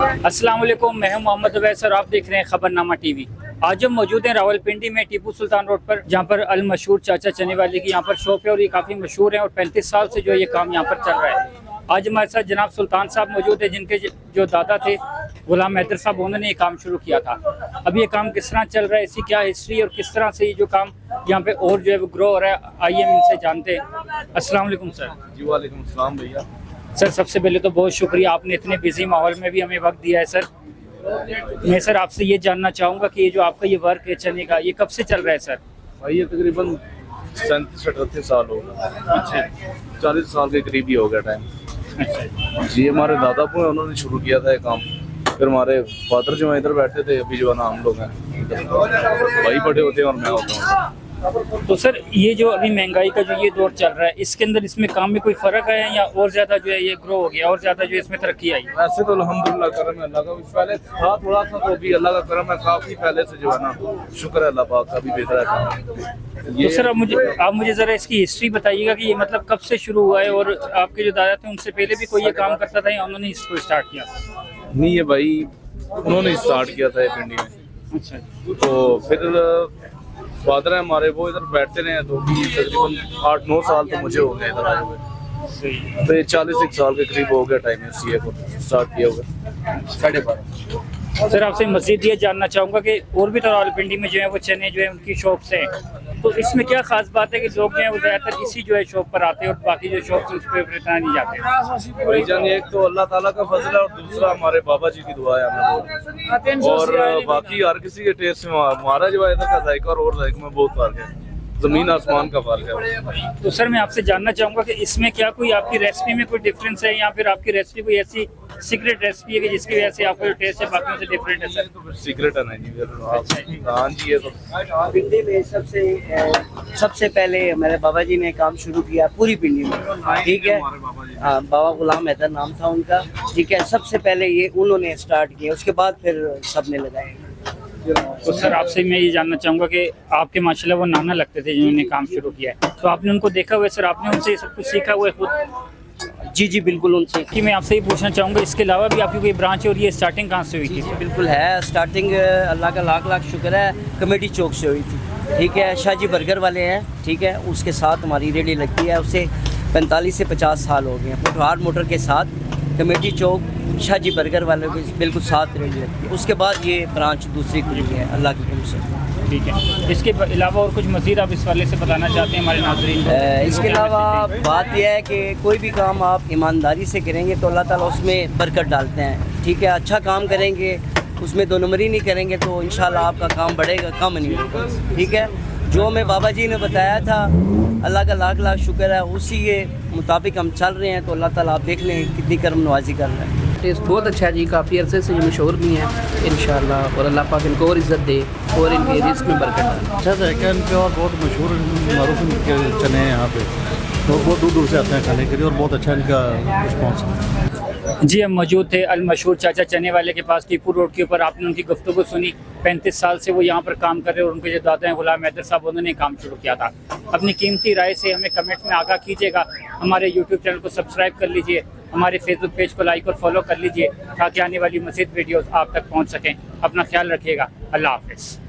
अस्सलाम वालेकुम, मैं हूं मोहम्मद अवैस और आप देख रहे हैं खबरनामा टीवी। आज हम मौजूद हैं रावलपिंडी में टीपू सुल्तान रोड पर, जहां पर अल मशहूर चाचा चने वाले की यहाँ पर शॉप है और ये काफ़ी मशहूर है और 35 साल से जो है ये काम यहाँ पर चल रहा है। आज हमारे साथ जनाब सुल्तान साहब मौजूद है, जिनके जो दादा थे गुलाम हैदर साहब, उन्होंने ये काम शुरू किया था। अब ये काम किस तरह चल रहा है, इसकी क्या हिस्ट्री और किस तरह से ये जो काम यहाँ पे और जो है वो ग्रो हो रहा है, आइए हम इनसे जानते हैं। अस्सलाम वालेकुम सर। जी वालेकुम अस्सलाम भैया। सर सबसे पहले तो बहुत शुक्रिया, आपने इतने बिजी माहौल में भी हमें वक्त दिया है। सर मैं सर आपसे ये जानना चाहूँगा कि ये जो आपका ये वर्क है चने का, ये कब से चल रहा है सर? भाई ये तकरीबन 37-38 साल हो गए। अच्छा 40 साल के करीब ही हो गया टाइम। अच्छा जी हमारे दादा को उन्होंने शुरू किया था ये काम, फिर हमारे फादर जो है इधर बैठे थे, अभी जो है ना हम लोग हैं इधर, भाई बड़े होते हैं और मैं होता हूँ। तो सर ये जो अभी महंगाई का जो ये दौर चल रहा है, इसके अंदर इसमें काम में कोई फ़र्क आया है या और ज़्यादा जो है ये ग्रो हो गया और ज़्यादा जो है इसमें तरक्की आई? वैसे तो अल्हम्दुलिल्लाह करम है अल्लाह का, पहले था थोड़ा सा, तो अभी अल्लाह का करम है, काफ़ी पहले से जो है ना शुक्र है अल्लाह पाक का, भी बेहतर है काम। तो सर आप मुझे ज़रा इसकी हिस्ट्री बताइएगा कि ये मतलब कब से शुरू हुआ है और आपके जो दादा थे उनसे पहले भी कोई ये काम करता था या उन्होंने इसको स्टार्ट किया? नहीं ये भाई उन्होंने स्टार्ट किया था ये पिंडी में। अच्छा तो फिर फादर है हमारे, वो इधर बैठते रहे, तो भी तकरीबन 8-9 साल तो मुझे हो गए इधर आए हुए, सही। तो ये 41 साल के करीब हो गया टाइम है सीए को स्टार्ट किया हुआ 12.5। सर आपसे मज़ीद ये जानना चाहूँगा कि और भी तो रावलपिंडी में जो है वो चने जो है उनकी शॉप से हैं, तो इसमें क्या खास बात है कि लोग जो है वो ज़्यादातर इसी जो है शॉप पर आते हैं और बाकी जो शॉप से उस पर इतना नहीं जाते? भाईजान एक तो अल्लाह ताला का फजल है और दूसरा हमारे बाबा जी की दुआ है हमें, और बाकी हर किसी के टेस्ट में हमारा जो है इधर का जायका और जायका में बहुत फर्क है, जमीन आसमान का फर्क है। तो सर मैं आपसे जानना चाहूँगा कि इसमें क्या कोई आपकी रेसिपी में कोई डिफरेंस है या फिर आपकी रेसिपी कोई ऐसी सीक्रेट रेसिपी है कि जिसकी वजह से आपका जो टेस्ट है बाकियों से डिफरेंट है? सर तो फिर सीक्रेट है ना जी, फिर हाँ जी ये तो पिंडी में सबसे पहले मेरे बाबा जी ने काम शुरू किया पूरी पिंडी में, ठीक है। हाँ, बाबा गुलाम हैदर नाम था उनका, ठीक है। सबसे पहले ये उन्होंने स्टार्ट किया, उसके बाद फिर सबने लगाए। तो सर आपसे मैं ये जानना चाहूँगा कि आपके माशाल्लाह वो नाना लगते थे जिन्होंने काम शुरू किया है, तो आपने उनको देखा हुआ है सर, आपने उनसे सब कुछ सीखा हुआ है खुद? जी जी बिल्कुल उनसे। कि मैं आपसे ये पूछना चाहूँगा इसके अलावा भी आपकी कोई ब्रांच है और ये स्टार्टिंग कहाँ से हुई थी? बिल्कुल है, स्टार्टिंग अल्लाह का लाख लाख शुक्र है कमेटी चौक से हुई थी, ठीक है। शाहजी बर्गर वाले हैं, ठीक है, उसके साथ हमारी रेडी लगती है, उससे 45 से 50 साल हो गए हैं। पुटहार मोटर के साथ कमेटी चौक शाहजी बर्गर वाले के बिल्कुल साथ रेडी लगती है, उसके बाद ये ब्रांच दूसरी खुली है अल्लाह की हुक्म से। ठीक है, इसके अलावा और कुछ मज़ीद आप इस वाले से बताना चाहते हैं हमारे नाज़रीन को? इसके अलावा बात यह है कि कोई भी काम आप ईमानदारी से करेंगे तो अल्लाह ताला उसमें बरकत डालते हैं, ठीक है। अच्छा काम करेंगे, उसमें दो नंबरी नहीं करेंगे तो इंशाल्लाह आपका काम बढ़ेगा, कम नहीं होगा, ठीक है। जो हमें बाबा जी ने बताया था अल्लाह का लाख लाख शुक्र है, उसी के मुताबिक हम चल रहे हैं, तो अल्लाह ताला आप देख लें कितनी करम नवाजी कर रहे हैं। टेस्ट बहुत अच्छा है जी, काफ़ी अरसे से ये मशहूर भी हैं इंशाल्लाह, और अल्लाह पाक इनको और इज़्ज़त दे और इनके रिस्क में बरकत डाले। अच्छा जायका इनके और बहुत मशहूर मारूफ इनके चने हैं यहाँ पे, तो बहुत दूर दूर से आते हैं खाने के लिए और बहुत अच्छा इनका रिस्पॉन्स है। जी हम मौजूद थे अल मशहूर चाचा चने वाले के पास टीपू रोड के ऊपर। आपने उनकी गुफ्तगू सुनी, 35 साल से वो यहाँ पर काम कर रहे हैं और उनके जो दादा हैं गुलाम हैदर साहब, उन्होंने काम शुरू किया था। अपनी कीमती राय से हमें कमेंट्स में आगाह कीजिएगा, हमारे यूट्यूब चैनल को सब्सक्राइब कर लीजिए, हमारे फेसबुक पेज को लाइक और फॉलो कर लीजिए ताकि आने वाली मज़ीद वीडियोज़ आप तक पहुँच सकें। अपना ख्याल रखिएगा, अल्लाह हाफ़िज़।